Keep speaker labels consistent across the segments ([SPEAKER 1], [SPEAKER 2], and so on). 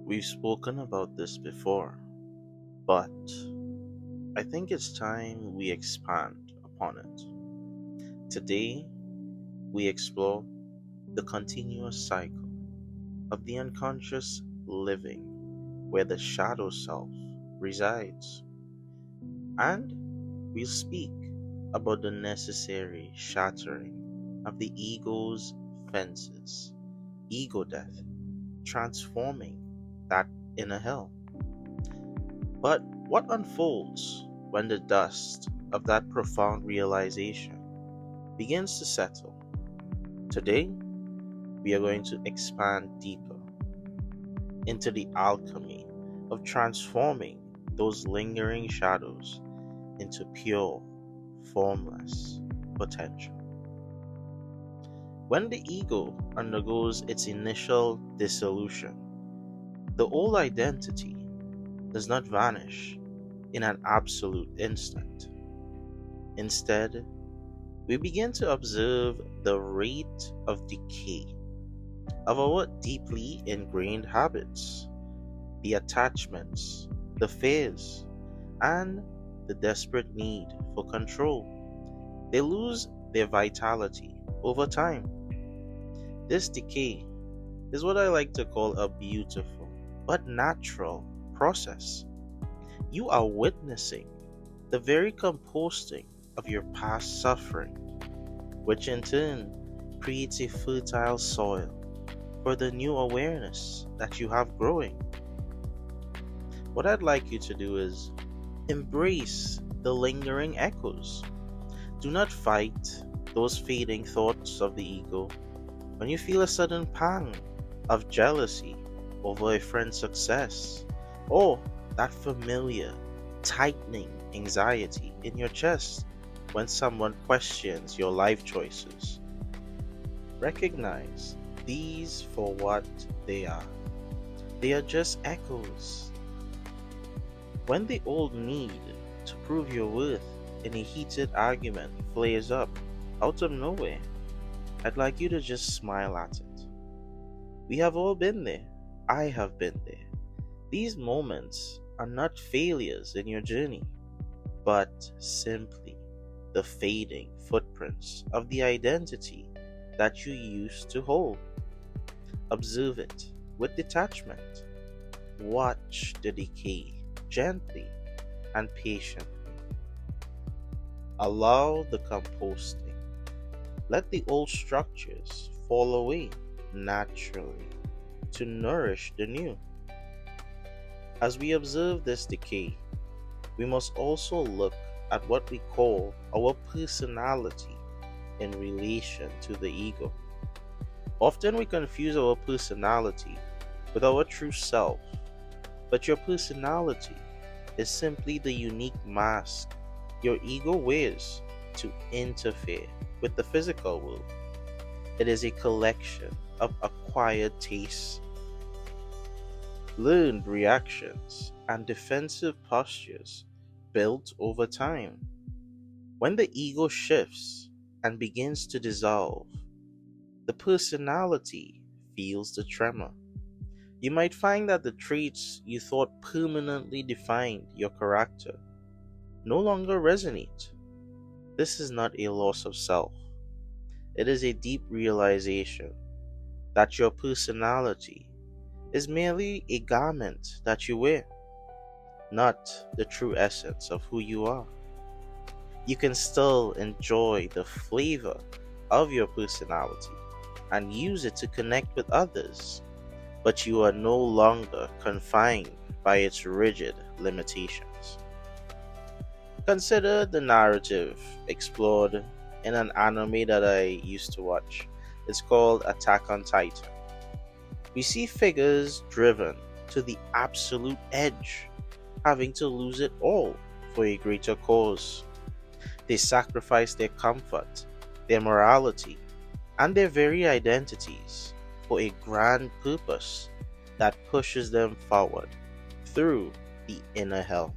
[SPEAKER 1] We've spoken about this before, but I think it's time we expand upon it. Today, we explore the continuous cycle of the unconscious living where the shadow self resides, and we'll speak about the necessary shattering of the ego's fences, ego death, transforming that inner hell. But what unfolds when the dust of that profound realization begins to settle? Today, we are going to expand deeper into the alchemy of transforming those lingering shadows into pure, formless potential. When the ego undergoes its initial dissolution, the old identity does not vanish in an absolute instant. Instead, we begin to observe the rate of decay of our deeply ingrained habits, the attachments, the fears, and the desperate need for control. They lose their vitality over time. This decay is what I like to call a beautiful but natural process. You are witnessing the very composting of your past suffering, which in turn creates a fertile soil for the new awareness that you have growing. What I'd like you to do is embrace the lingering echoes. Do not fight those fading thoughts of the ego. When you feel a sudden pang of jealousy over a friend's success, or that familiar tightening anxiety in your chest when someone questions your life choices, recognize these for what they are. They are just echoes. When the old need to prove your worth in a heated argument flares up out of nowhere, I'd like you to just smile at it. We have all been there. I have been there. These moments are not failures in your journey, but simply the fading footprints of the identity that you used to hold. Observe it with detachment. Watch the decay gently and patiently. Allow the composting. Let the old structures fall away naturally to nourish the new. As we observe this decay, we must also look at what we call our personality in relation to the ego. Often we confuse our personality with our true self, but your personality is simply the unique mask your ego wears to interfere with the physical world. It is a collection of acquired tastes, learned reactions, and defensive postures built over time. When the ego shifts and begins to dissolve, the personality feels the tremor. You might find that the traits you thought permanently defined your character no longer resonate. This is not a loss of self, it is a deep realization that your personality is merely a garment that you wear, not the true essence of who you are. You can still enjoy the flavor of your personality and use it to connect with others, but you are no longer confined by its rigid limitations. Consider the narrative explored in an anime that I used to watch. It's called Attack on Titan. We see figures driven to the absolute edge, having to lose it all for a greater cause. They sacrifice their comfort, their morality, and their very identities for a grand purpose that pushes them forward through the inner hell.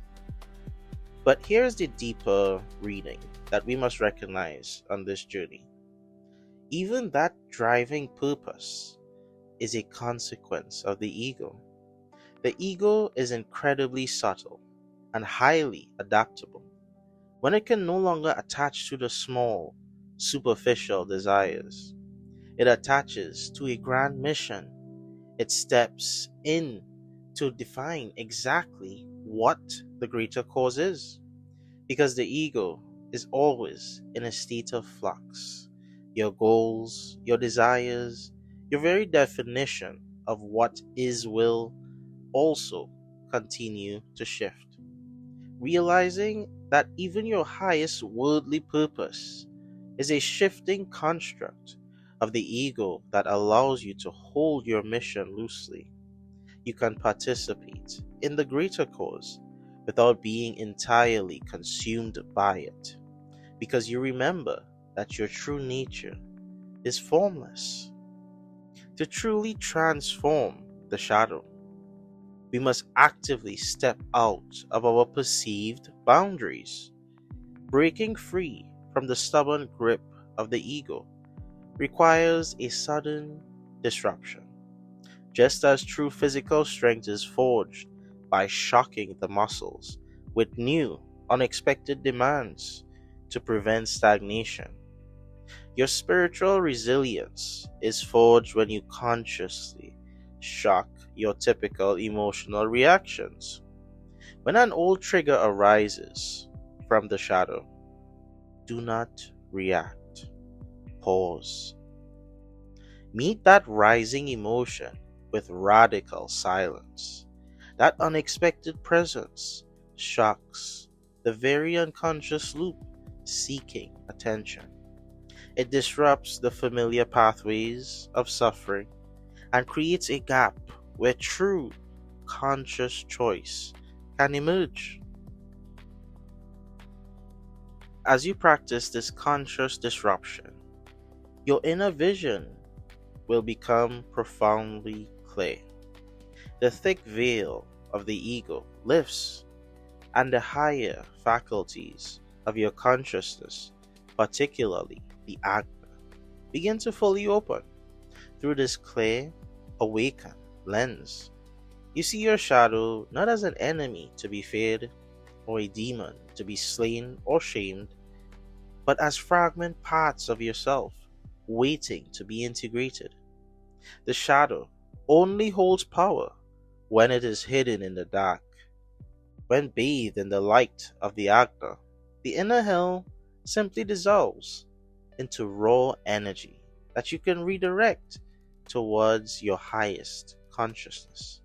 [SPEAKER 1] But here's the deeper reading that we must recognize on this journey. Even that driving purpose is a consequence of the ego. The ego is incredibly subtle and highly adaptable. When it can no longer attach to the small, superficial desires, it attaches to a grand mission. It steps in to define exactly what the greater cause is, because the ego is always in a state of flux. Your goals, your desires, your very definition of what is will also continue to shift. Realizing that even your highest worldly purpose is a shifting construct of the ego that allows you to hold your mission loosely. You can participate in the greater cause without being entirely consumed by it, because you remember that your true nature is formless. To truly transform the shadow, we must actively step out of our perceived boundaries. Breaking free from the stubborn grip of the ego requires a sudden disruption. Just as true physical strength is forged by shocking the muscles with new, unexpected demands to prevent stagnation, your spiritual resilience is forged when you consciously shock your typical emotional reactions. When an old trigger arises from the shadow, do not react. Pause. Meet that rising emotion with radical silence. That unexpected presence shocks the very unconscious loop seeking attention. It disrupts the familiar pathways of suffering and creates a gap where true conscious choice can emerge. As you practice this conscious disruption, your inner vision will become profoundly clear. The thick veil of the ego lifts, and the higher faculties of your consciousness, particularly the Agna, begin to fully open. Through this clear, awakened lens, you see your shadow not as an enemy to be feared or a demon to be slain or shamed, but as fragment parts of yourself waiting to be integrated. The shadow only holds power when it is hidden in the dark. When bathed in the light of the Agna, the inner hell simply dissolves into raw energy that you can redirect towards your highest consciousness.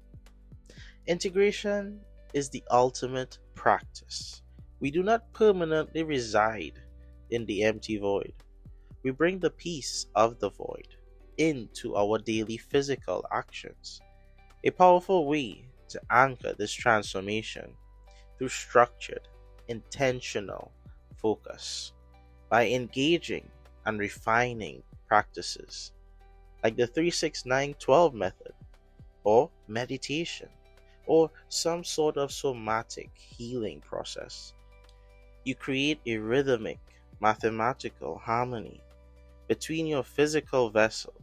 [SPEAKER 1] Integration is the ultimate practice. We do not permanently reside in the empty void. We bring the peace of the void into our daily physical actions. A powerful way to anchor this transformation through structured, intentional focus by engaging and refining practices like the 36912 method, or meditation, or some sort of somatic healing process. You create a rhythmic, mathematical harmony between your physical vessel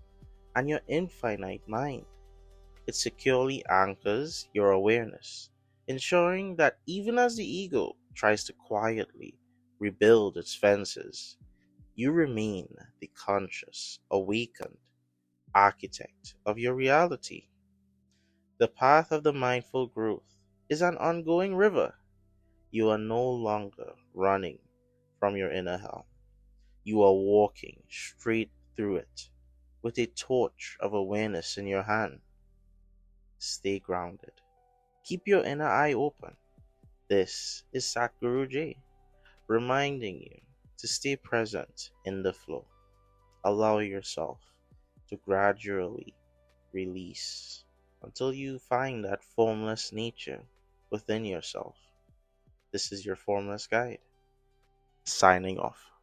[SPEAKER 1] and your infinite mind. It securely anchors your awareness, ensuring that even as the ego tries to quietly rebuild its fences, you remain the conscious, awakened architect of your reality. The path of the mindful growth is an ongoing river. You are no longer running from your inner hell. You are walking straight through it with a torch of awareness in your hand. Stay grounded. Keep your inner eye open. This is Satguru J, reminding you to stay present in the flow. Allow yourself to gradually release until you find that formless nature within yourself. This is your Formless Guide, signing off.